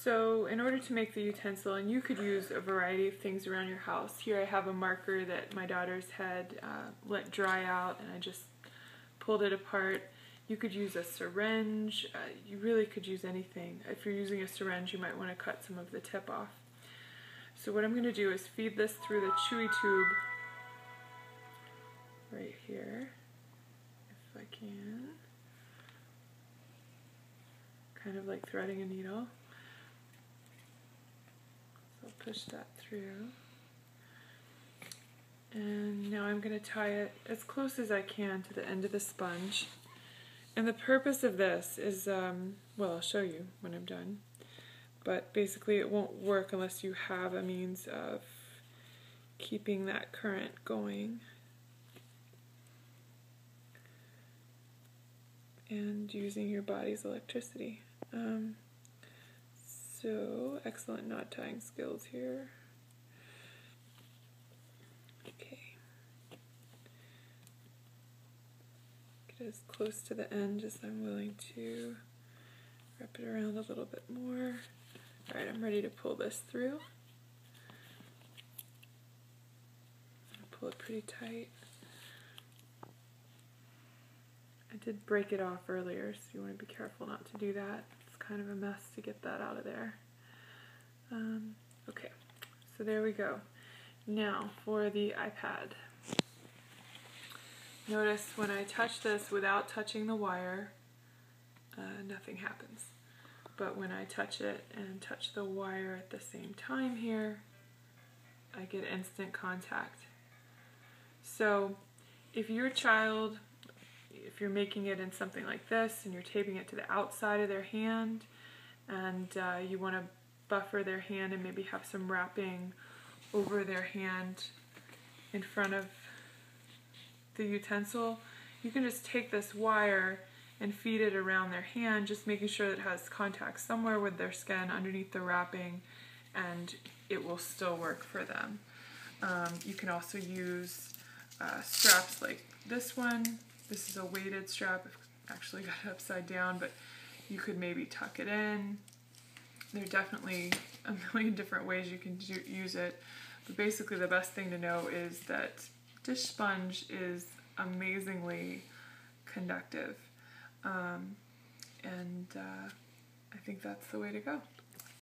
So in order to make the utensil, and you could use a variety of things around your house. Here I have a marker that my daughter's had let dry out, and I just pulled it apart. You could use a syringe. You really could use anything. If you're using a syringe, you might want to cut some of the tip off. So what I'm going to do is feed this through the chewy tube right here, if I can. Kind of like threading a needle. So I'll push that through. And now I'm going to tie it as close as I can to the end of the sponge. And the purpose of this is, well, I'll show you when I'm done. But basically it won't work unless you have a means of keeping that current going. And using your body's electricity. So, excellent knot tying skills here. Okay. Get as close to the end as I'm willing to. Wrap it around a little bit more. Alright, I'm ready to pull this through. Pull it pretty tight. I did break it off earlier, so you want to be careful not to do that. It's kind of a mess to get that out of there. Okay, so there we go. Now for the iPad. Notice when I touch this without touching the wire, nothing happens. But when I touch it and touch the wire at the same time here, I get instant contact. So if your child, if you're making it in something like this and you're taping it to the outside of their hand and you want to buffer their hand and maybe have some wrapping over their hand in front of the utensil, you can just take this wire and feed it around their hand, just making sure that it has contact somewhere with their skin underneath the wrapping, and it will still work for them. You can also use straps like this one. This is a weighted strap. I've actually got it upside down, but you could maybe tuck it in. There are definitely a million different ways you can use it, but basically the best thing to know is that dish sponge is amazingly conductive, and I think that's the way to go.